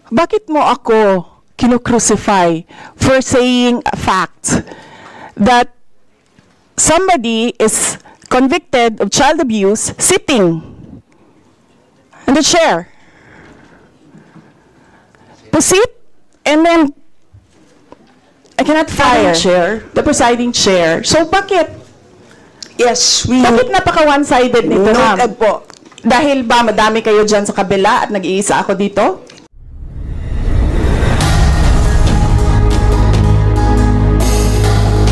Bakit mo ako kinocrucify for saying a fact that somebody is convicted of child abuse sitting in the chair? Proceed, and then I cannot fire the presiding chair. So bakit? Yes, Bakit napaka one-sided nito, ma'am? noted po. Dahil ba madami kayo dyan sa kabila at nag-iisa ako dito?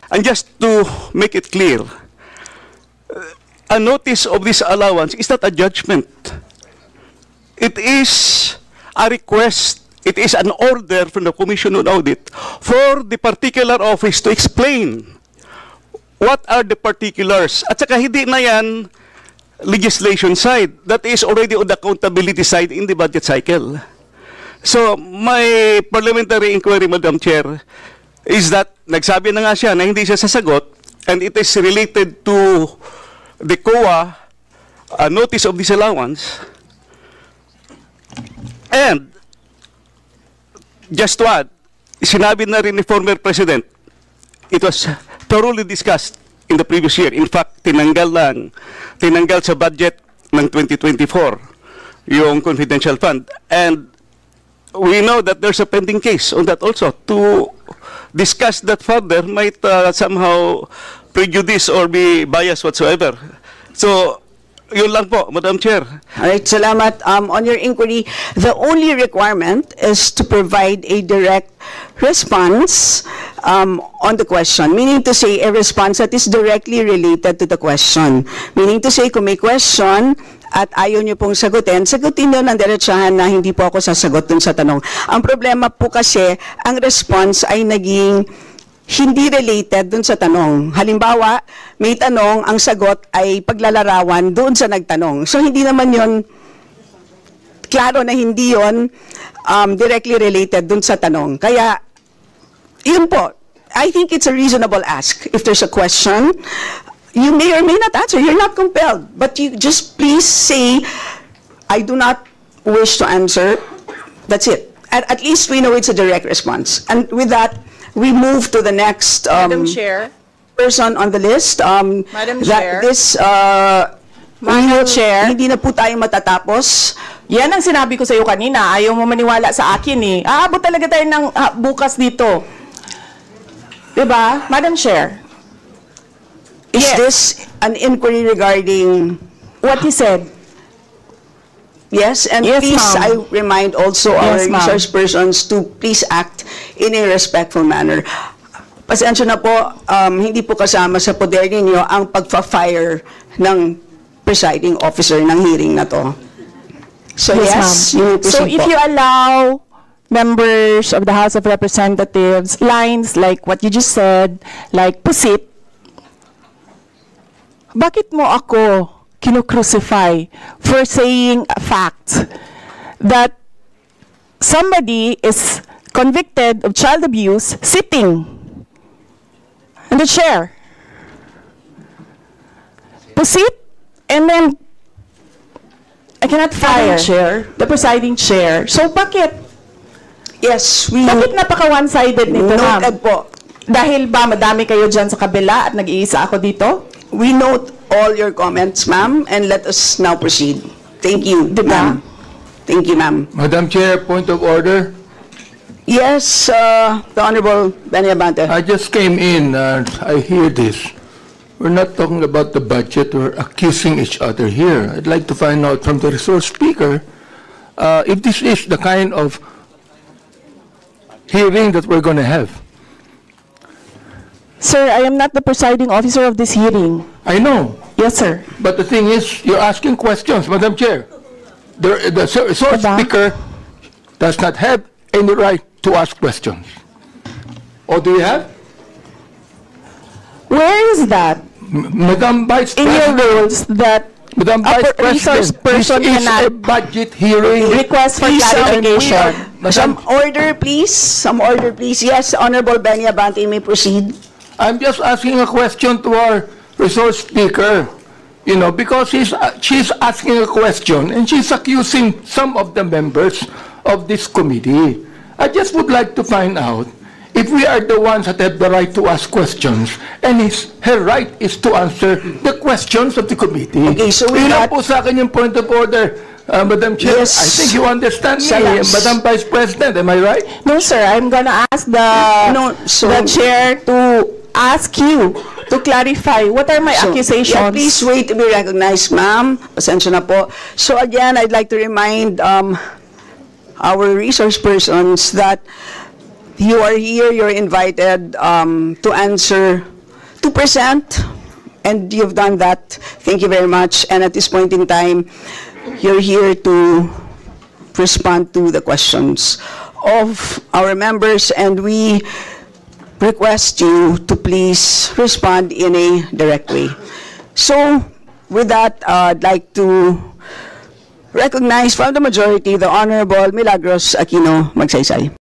And just to make it clear, a notice of this allowance is not a judgment. It is a request. It is an order from the Commission on Audit for the particular office to explain what are the particulars. At saka hindi na yan legislation side. That is already on the accountability side in the budget cycle. So, my parliamentary inquiry, Madam Chair, is that nagsabi na nga siya na hindi siya sasagot, and it is related to the COA notice of disallowance. And just to add, sinabi na rin ni former President, it was thoroughly discussed in the previous year. In fact, tinanggal sa budget ng 2024 yung confidential fund. And we know that there's a pending case on that also. To discuss that further might somehow prejudice or be biased whatsoever. So, yun lang po, Madam Chair. All right, salamat. On your inquiry, the only requirement is to provide a direct response on the question. Meaning to say, a response that is directly related to the question. Meaning to say, kung may question at ayaw nyo pong sagutin nyo ng diretsahan na hindi po ako sasagot dun sa tanong. Ang problema po kasi, ang response ay naging hindi related dun sa tanong. Halimbawa, may tanong, ang sagot ay paglalarawan doon sa nagtanong. So, hindi naman yon klaro na hindi yon directly related dun sa tanong. Kaya, yun po, I think it's a reasonable ask. If there's a question, you may or may not answer. You're not compelled. But you just please say, I do not wish to answer. That's it. At least we know it's a direct response. And with that, we move to the next Madam Chair. person on the list. Madam Chair. Madam Chair. Hindi na po tayo matatapos. Yan ang sinabi ko sa iyo kanina. Ayaw mo maniwala sa akin eh. Aabot talaga tayo ng bukas dito. Diba? Madam Chair. Is Yes. this an inquiry regarding What he said. Yes, and Yes, please, I ma'am. remind also our Yes, ma'am. resource persons to please act in a respectful manner. Pasensya na po, hindi po kasama sa poder ninyo ang pagpa-fire ng presiding officer ng hearing na to. So yes, ma'am. you may So proceed if po. you allow members of the House of Representatives lines like what you just said, like pusit, bakit mo ako kinocrucify for saying a fact that somebody is convicted of child abuse sitting in the chair? Proceed, and then I cannot fire the presiding chair. So bakit? Yes, Bakit napaka one-sided nito, ma'am? noted po. Dahil ba madami kayo dyan sa kabila at nag-iisa ako dito? We note all your comments, ma'am, and let us now proceed. Thank you, Diba? ma'am. Thank you, ma'am. Madam Chair, point of order. Yes, the Honorable Benny Abante. I just came in and I hear this. We're not talking about the budget. We're accusing each other here. I'd like to find out from the resource speaker if this is the kind of hearing that we're going to have. Sir, I am not the presiding officer of this hearing. I know, Yes, sir. but the thing is, you're asking questions, Madam Chair. The resource Diba? speaker does not have any right to ask questions. Or do you have? Where is that Madam Vice in your President. rules that Madam a Vice resource President, person this is a cannot budget hearing. request for Please, clarification? Some order, please. Some order, please. Yes, Honorable Benny Abante, you may proceed. I'm just asking a question to our resource speaker, you know, because she's asking a question and she's accusing some of the members of this committee. I just would like to find out if we are the ones that have the right to ask questions, and her right is to answer the questions of the committee. Okay, so with Yun lang that- po sa akin yung point of order, Madam Chair. Yes. I think you understand me, Yes. Madam Vice President. Am I right? No, sir. I'm gonna ask the chair to ask you to clarify what are my accusations. Yeah, please wait to be recognized, ma'am. Pasensya na po. So again, I'd like to remind our resource persons that you are here, you're invited to answer, to present, and you've done that. Thank you very much. And at this point in time, you're here to respond to the questions of our members, and we request you to please respond in a direct way. So, with that, I'd like to recognize from the majority the Honorable Milagros Aquino Magsaysay.